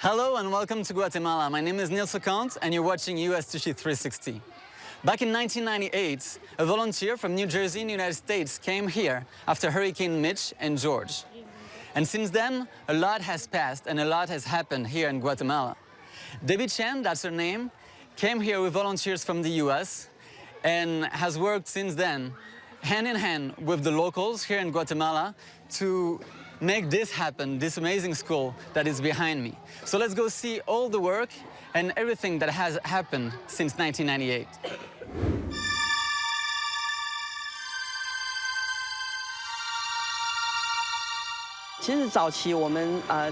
Hello and welcome to Guatemala. My name is Neil Socant and you're watching US Tzu Chi 360. Back in 1998, a volunteer from New Jersey in the United States came here after Hurricane Mitch and George. And since then, a lot has passed and a lot has happened here in Guatemala. Debbie Chen, that's her name, came here with volunteers from the US and has worked since then, hand in hand with the locals here in Guatemala to make this happen, this amazing school that is behind me. So let's go see all the work and everything that has happened since 1998.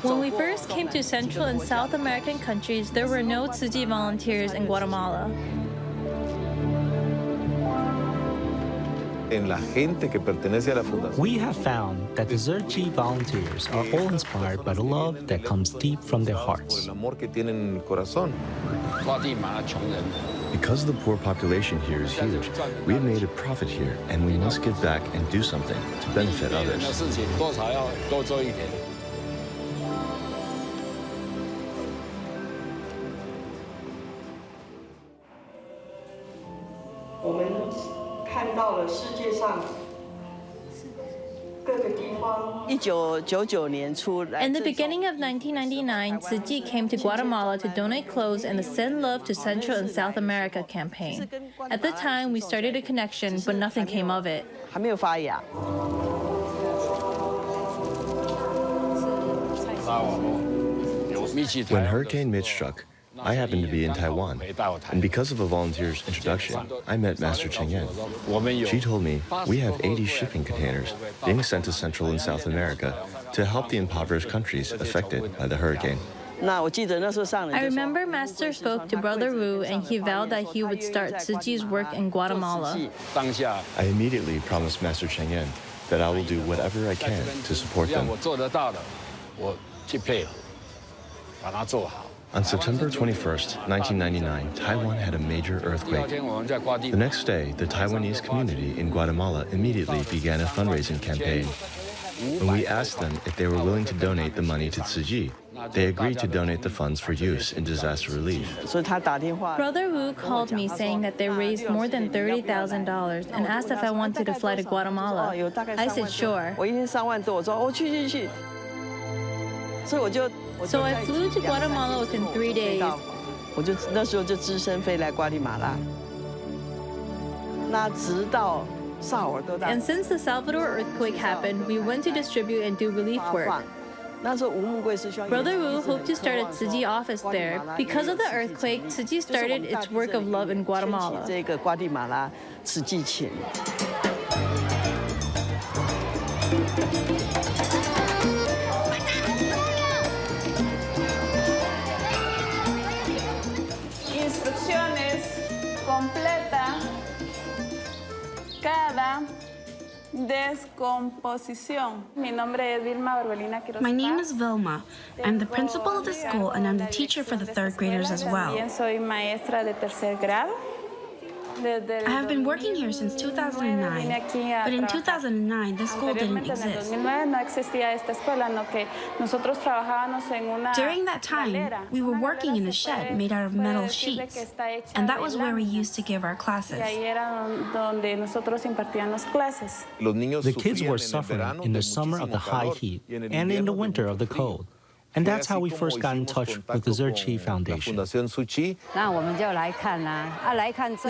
When we first came to Central and South American countries, there were no Tzu Chi volunteers in Guatemala. We have found that the Tzu Chi volunteers are all inspired by the love that comes deep from their hearts. Because the poor population here is huge, we have made a profit here, and we must give back and do something to benefit others. In the beginning of 1999, Tzu Chi came to Guatemala to donate clothes in the Send Love to Central and South America campaign. At the time, we started a connection, but nothing came of it. When Hurricane Mitch struck, I happened to be in Taiwan, and because of a volunteer's introduction, I met Master Cheng Yen. She told me we have 80 shipping containers being sent to Central and South America to help the impoverished countries affected by the hurricane. I remember Master spoke to Brother Wu and he vowed that he would start Tzu Chi's work in Guatemala. I immediately promised Master Cheng Yen that I will do whatever I can to support them. On September 21st, 1999, Taiwan had a major earthquake. The next day, the Taiwanese community in Guatemala immediately began a fundraising campaign. When we asked them if they were willing to donate the money to Tzu Chi, they agreed to donate the funds for use in disaster relief. Brother Wu called me saying that they raised more than $30,000 and asked if I wanted to fly to Guatemala. I said sure. So I flew to Guatemala within 3 days. And since the Salvador earthquake happened, we went to distribute and do relief work. Brother Wu hoped to start a Tzu Chi office there. Because of the earthquake, Tzu Chi started its work of love in Guatemala. Completa cada descomposición. My name is Vilma. I'm the principal of the school and I'm the teacher for the third graders as well. Soy maestra de tercer grado. I have been working here since 2009, but in 2009, the school didn't exist. During that time, we were working in a shed made out of metal sheets, and that was where we used to give our classes. The kids were suffering in the summer of the high heat and in the winter of the cold. And that's how we first got in touch with the Tzu Chi Foundation. We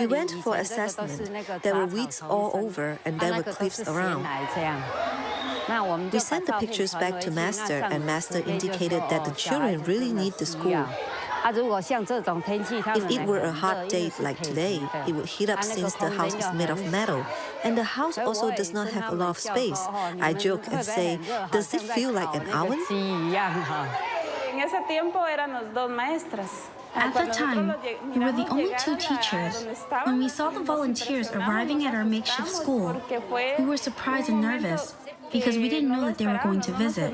went for assessment. There were weeds all over and there were cliffs around. We sent the pictures back to Master and Master indicated that the children really need the school. If it were a hot day like today, it would heat up since the house is made of metal. And the house also does not have a lot of space. I joke and say, does it feel like an oven? At the time, we were the only two teachers. When we saw the volunteers arriving at our makeshift school, we were surprised and nervous because we didn't know that they were going to visit.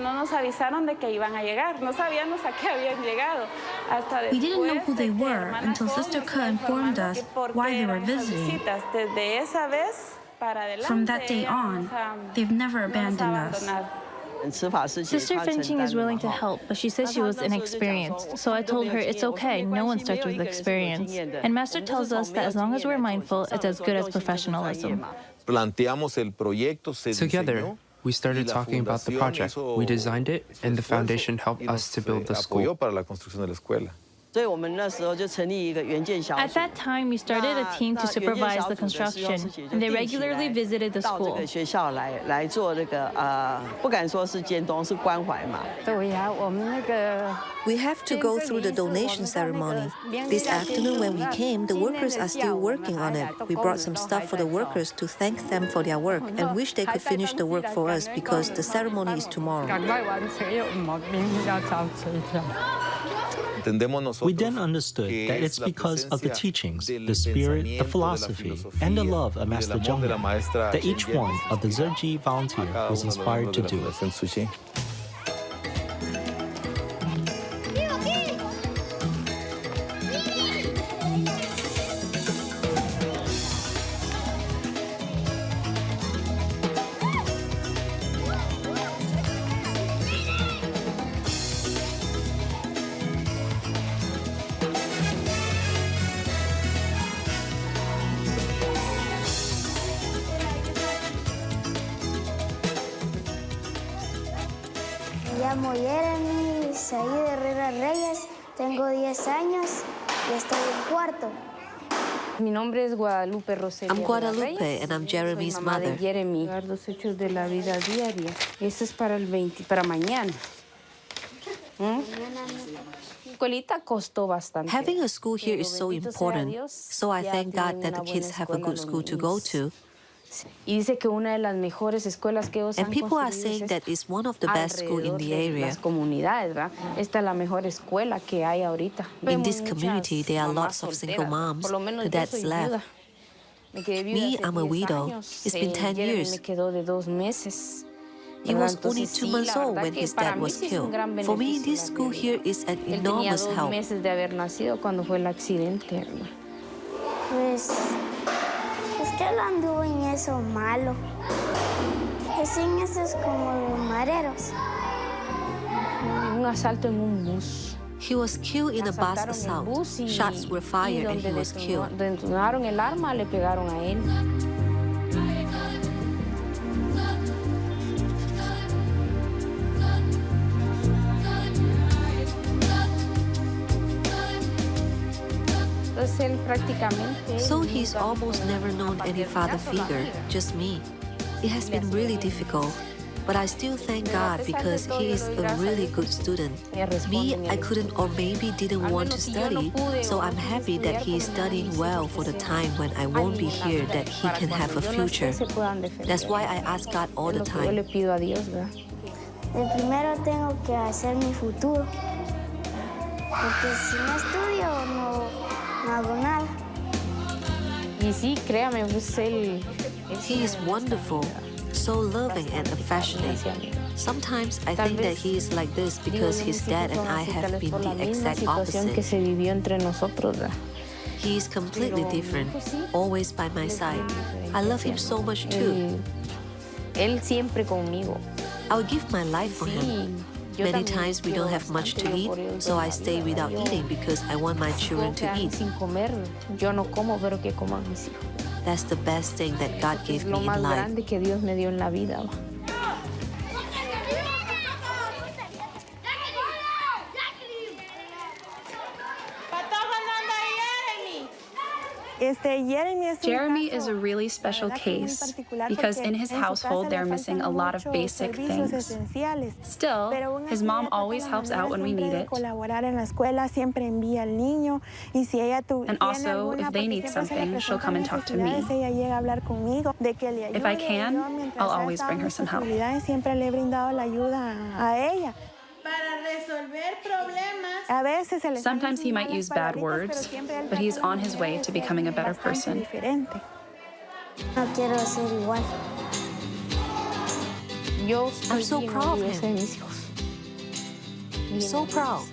We didn't know who they were until Sister Ke informed us why they were visiting. From that day on, they've never abandoned us. Sister Finching is willing to help, but she says she was inexperienced. So I told her it's okay, no one starts with experience. And Master tells us that as long as we're mindful, it's as good as professionalism. Together, we started talking about the project. We designed it, and the foundation helped us to build the school. At that time, we started a team to supervise the construction, and they regularly visited the school. We have to go through the donation ceremony. This afternoon when we came, the workers are still working on it. We brought some stuff for the workers to thank them for their work and wish they could finish the work for us because the ceremony is tomorrow. We then understood that it's because of the teachings, the spirit, the philosophy, and the love of Master Zheng that each one of the Tzu Chi volunteer was inspired to do it. Me llamo Jeremy, soy de Herrera Reyes, tengo 10 años y estoy en cuarto. Mi nombre es Guadalupe Roselia. I'm Guadalupe and I'm Jeremy's mother. Jeremy. Los hechos de la vida diaria. Eso es para el 20, para mañana. Having a school here is so important, so I thank God that the kids have a good school to go to. And people are saying that it's one of the best schools in the area. In this community, there are lots of single moms. The dads left. Me, I'm a widow. It's been 10 years. He was only 2 months old when his dad was killed. For me, this school here is an enormous help. Es que él anduvo en eso malo. Es en esos como los mareros. Un asalto en un bus. He was killed in a bus assault. Shots were fired and he was killed. Detonaron el arma, le pegaron a él. So he's almost never known any father figure, just me. It has been really difficult, but I still thank God because he is a really good student. Me, I couldn't or maybe didn't want to study, so I'm happy that he is studying well for the time when I won't be here, that he can have a future. That's why I ask God all the time. Primero tengo que hacer mi futuro, porque si no estudio no hago nada. He is wonderful, so loving and affectionate. Sometimes I think that he is like this because his dad and I have been the exact opposite. He is completely different, always by my side. I love him so much too. I would give my life for him. Many times we don't have much to eat, so I stay without eating because I want my children to eat. That's the best thing that God gave me in life. Jeremy is a really special case because in his household they're missing a lot of basic things. Still, his mom always helps out when we need it. And also, if they need something, she'll come and talk to me. If I can, I'll always bring her some help. Sometimes he might use bad words, but he's on his way to becoming a better person. I'm so proud of him. I'm so proud.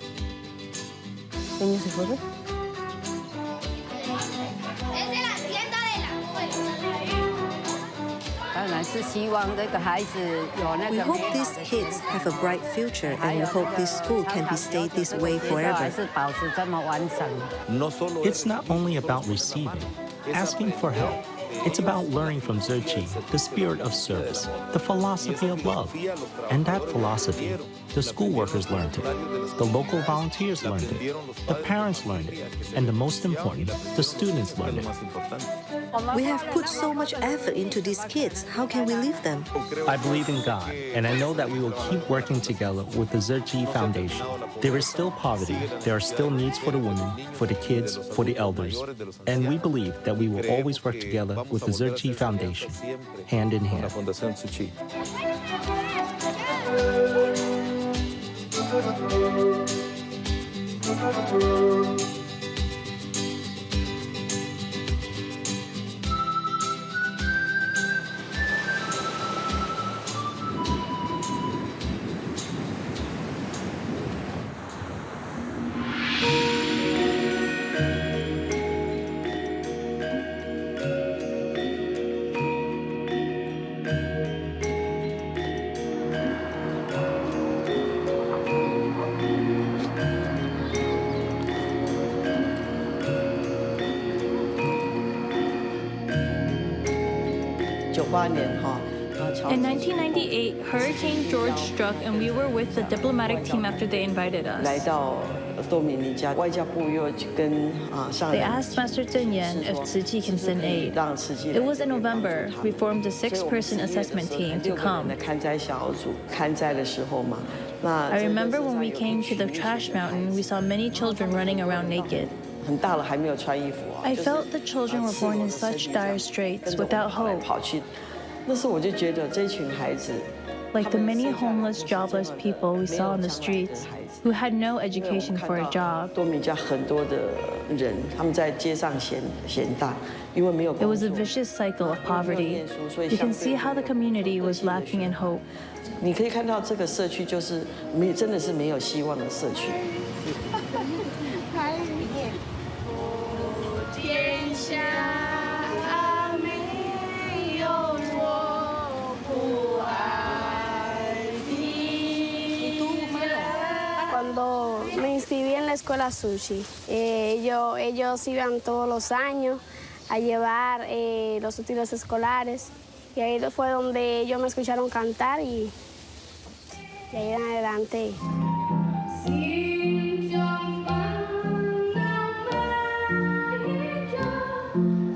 We hope these kids have a bright future, and we hope this school can be stayed this way forever. It's not only about receiving, asking for help. It's about learning from Tzu Chi, the spirit of service, the philosophy of love. And that philosophy, the school workers learned it, the local volunteers learned it, the parents learned it, and the most important, the students learned it. We have put so much effort into these kids. How can we leave them? I believe in God, and I know that we will keep working together with the Tzu Chi Foundation. There is still poverty. There are still needs for the women, for the kids, for the elders. And we believe that we will always work together with the Tzu Chi Foundation, hand in hand. In 1998, Hurricane George struck, and we were with the diplomatic team after they invited us. They asked Master Zhen Yan if Tzu Chi can send aid. It was in November. We formed a 6-person assessment team to come. I remember when we came to the trash mountain, we saw many children running around naked. I felt the children were born in such dire straits, without hope. Like the many homeless, jobless people we saw on the streets who had no education for a job. It was a vicious cycle of poverty. You can see how the community was lacking in hope. 你可以看到这个社区就是真的是没有希望的社区。天下没有我不爱的人。Cuando me inscribí en la escuela Tzu Chi, ellos iban todos los años a llevar los útiles escolares y ahí fue donde ellos me escucharon cantar y ahí en adelante.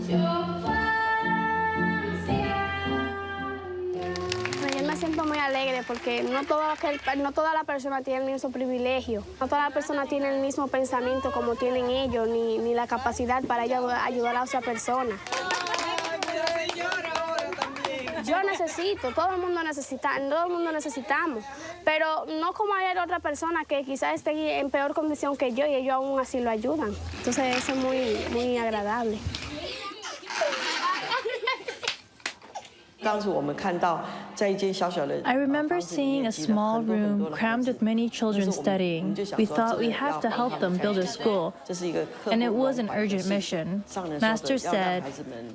Yo me siento muy alegre porque no toda la persona tiene el mismo privilegio, no toda la persona tiene el mismo pensamiento como tienen ellos, ni la capacidad para ayudar a otra persona. Yo necesito, todo el mundo necesitamos, pero no como hay otra persona que quizás esté en peor condición que yo y ellos aún así lo ayudan. Entonces eso es muy agradable. I remember seeing a small room crammed with many children studying. We thought we have to help them build a school, and it was an urgent mission. Master said,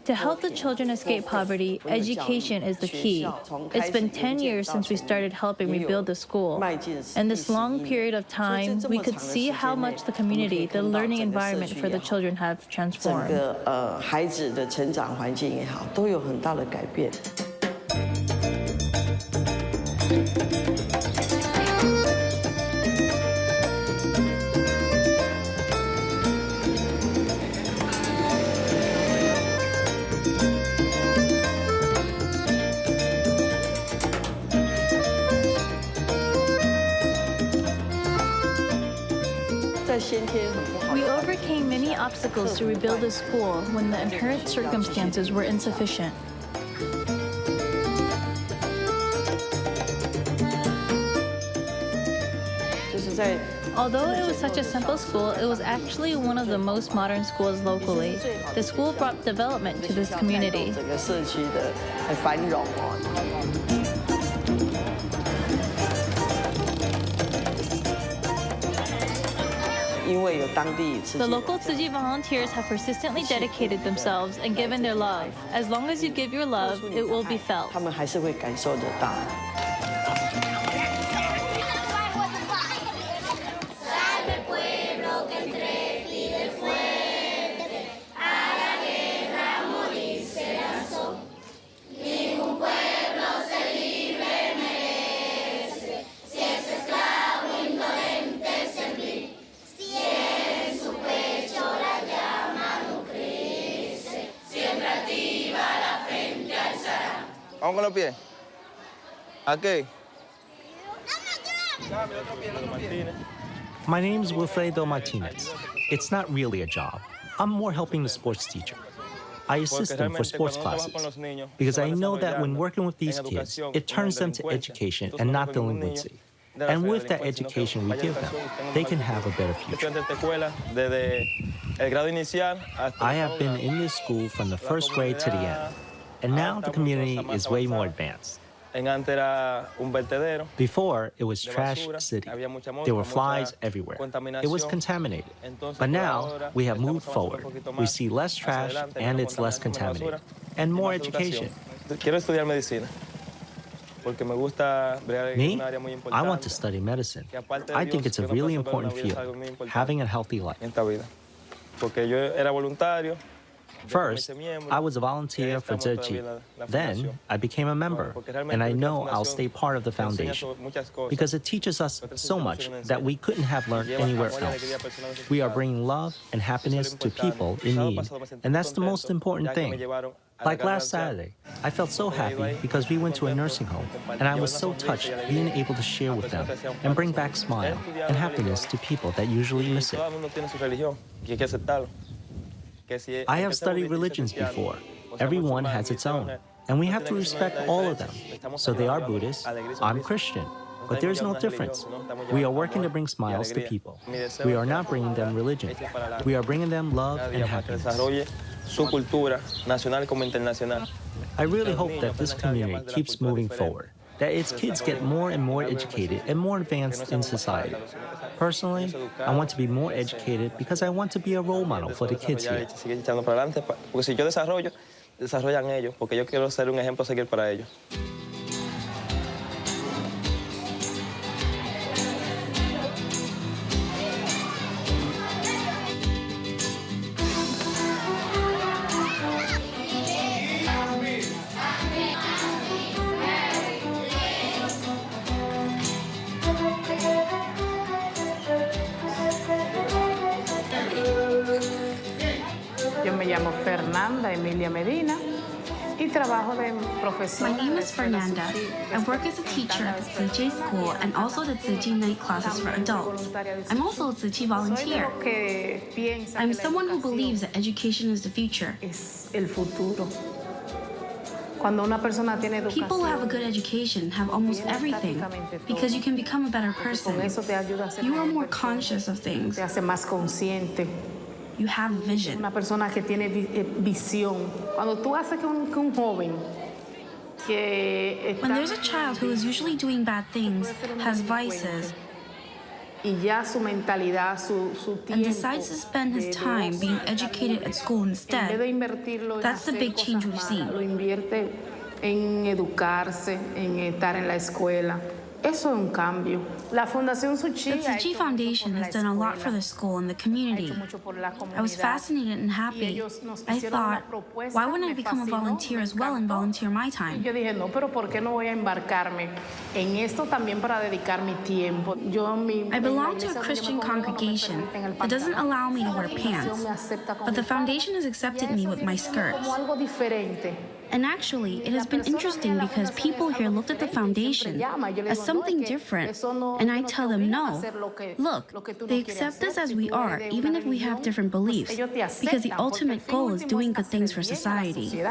to help the children escape poverty, education is the key. It's been 10 years since we started helping rebuild the school. In this long period of time, we could see how much the community, the learning environment for the children have transformed. We overcame many obstacles to rebuild the school when the inherent circumstances were insufficient. Although it was such a simple school, it was actually one of the most modern schools locally. The school brought development to this community. The local Tzu Chi volunteers have persistently dedicated themselves and given their love. As long as you give your love, it will be felt. Vamos con los pies. ¿A qué? My name's Wilfredo Martinez. It's not really a job. I'm more helping the sports teacher. I assist them for sports classes because I know that when working with these kids, it turns them to education and not delinquency. And with that education we give them, they can have a better future. I have been in this school from the first grade to the end. And now the community is way more advanced. Before, it was trash city. There were flies everywhere. It was contaminated. But now, we have moved forward. We see less trash and it's less contaminated. And more education. Me? I want to study medicine. I think it's a really important field, having a healthy life. First, I was a volunteer for Tzu Chi. Then, I became a member, and I know I'll stay part of the foundation because it teaches us so much that we couldn't have learned anywhere else. We are bringing love and happiness to people in need, and that's the most important thing. Like last Saturday, I felt so happy because we went to a nursing home, and I was so touched being able to share with them and bring back smile and happiness to people that usually miss it. I have studied religions before. Everyone has its own, and we have to respect all of them. So they are Buddhist, I'm Christian, but there's no difference. We are working to bring smiles to people. We are not bringing them religion. We are bringing them love and happiness. I really hope that this community keeps moving forward, that its kids get more and more educated and more advanced in society. Personally, I want to be more educated because I want to be a role model for the kids here. My name is Fernanda. I work as a teacher at the Tzu Chi school and also the Tzu Chi night classes for adults. I'm also a Tzu Chi volunteer. I'm someone who believes that education is the future. People who have a good education have almost everything because you can become a better person. You are more conscious of things. You have vision. Una persona que tiene visión. Cuando tú haces que un joven que When there's a child who is usually doing bad things, has vices, y ya su mentalidad, su and decides to spend his time being educated at school instead, that's the big change we've seen. Lo invierte en educarse, en estar en la escuela. Eso es un cambio. La Fundación Tzu Chi, the Tzu Chi Foundation has done a lot for the school and the community. I was fascinated and happy. I thought, why wouldn't I become a volunteer as well and volunteer my time? Yo dije, no, pero ¿por qué no voy a embarcarme en esto también para dedicar mi tiempo? I belong to a Christian congregation that doesn't allow me to wear pants, but the foundation has accepted me with my skirts. And actually, it has been interesting because people here looked at the foundation as something different, and I tell them no. Look, they accept us as we are, even if we have different beliefs, because the ultimate goal is doing good things for society.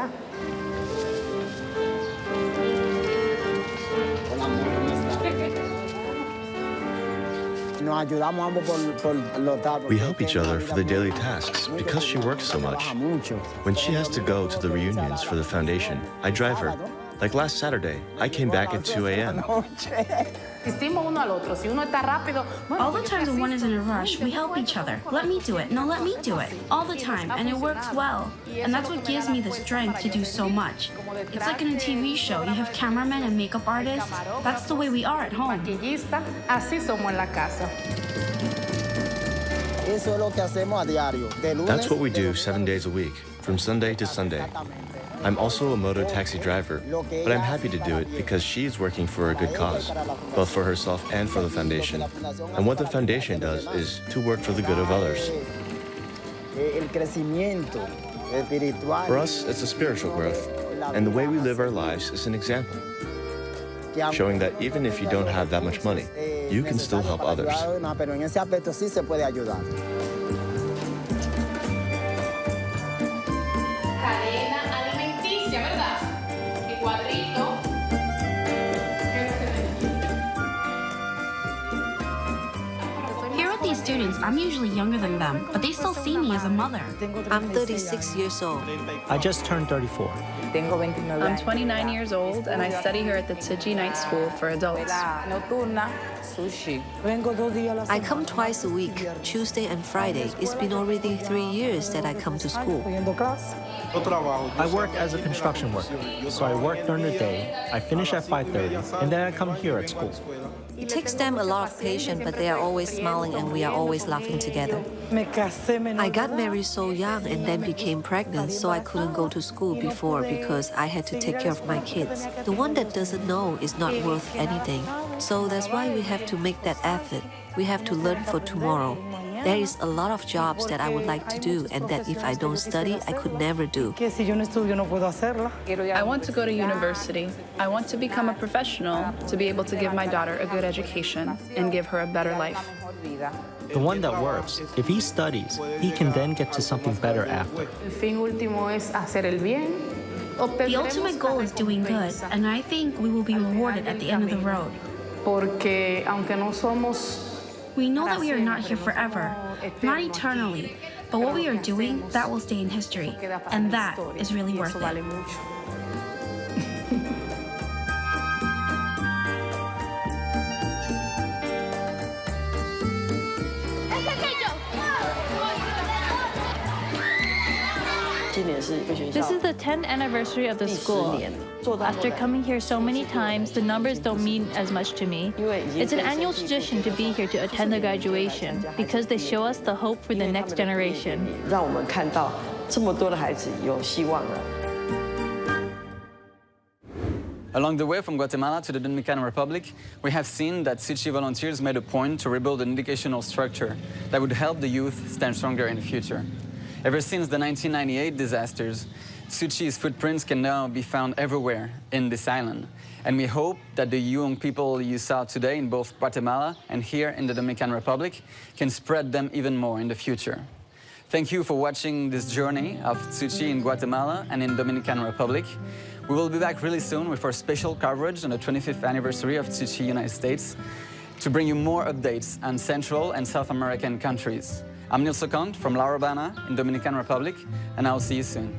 We help each other for the daily tasks because she works so much. When she has to go to the reunions for the foundation, I drive her. Like last Saturday, I came back at 2 a.m. All the times when one is in a rush, we help each other. Let me do it. No, let me do it. All the time, and it works well. And that's what gives me the strength to do so much. It's like in a TV show. You have cameramen and makeup artists. That's the way we are at home. That's what we do 7 days a week, from Sunday to Sunday. I'm also a moto taxi driver, but I'm happy to do it because she's working for a good cause, both for herself and for the foundation. And what the foundation does is to work for the good of others. For us, it's a spiritual growth, and the way we live our lives is an example, showing that even if you don't have that much money, you can still help others. These students, I'm usually younger than them, but they still see me as a mother. I'm 36 years old. I just turned 34. I'm 29 years old, and I study here at the Tzu Chi night school for adults. I come twice a week, Tuesday and Friday. It's been already 3 years that I come to school. I work as a construction worker, so I work during the day, I finish at 5:30, and then I come here at school. It takes them a lot of patience, but they are always smiling and we are always laughing together. I got married so young and then became pregnant, so I couldn't go to school before because I had to take care of my kids. The one that doesn't know is not worth anything. So that's why we have to make that effort. We have to learn for tomorrow. There is a lot of jobs that I would like to do and that if I don't study, I could never do. I want to go to university. I want to become a professional to be able to give my daughter a good education and give her a better life. The one that works, if he studies, he can then get to something better after. The ultimate goal is doing good, and I think we will be rewarded at the end of the road. We know that we are not here forever, not eternally, but what we are doing, that will stay in history, and that is really worth it. This is the 10th anniversary of the school. After coming here so many times, the numbers don't mean as much to me. It's an annual tradition to be here to attend the graduation because they show us the hope for the next generation. Along the way from Guatemala to the Dominican Republic, we have seen that Tzu Chi volunteers made a point to rebuild an educational structure that would help the youth stand stronger in the future. Ever since the 1998 disasters, Tzu Chi's footprints can now be found everywhere in this island. And we hope that the young people you saw today in both Guatemala and here in the Dominican Republic can spread them even more in the future. Thank you for watching this journey of Tzu Chi in Guatemala and in Dominican Republic. We will be back really soon with our special coverage on the 25th anniversary of Tzu Chi United States to bring you more updates on Central and South American countries. I'm Nils Lecomte from La Habana in Dominican Republic, and I'll see you soon.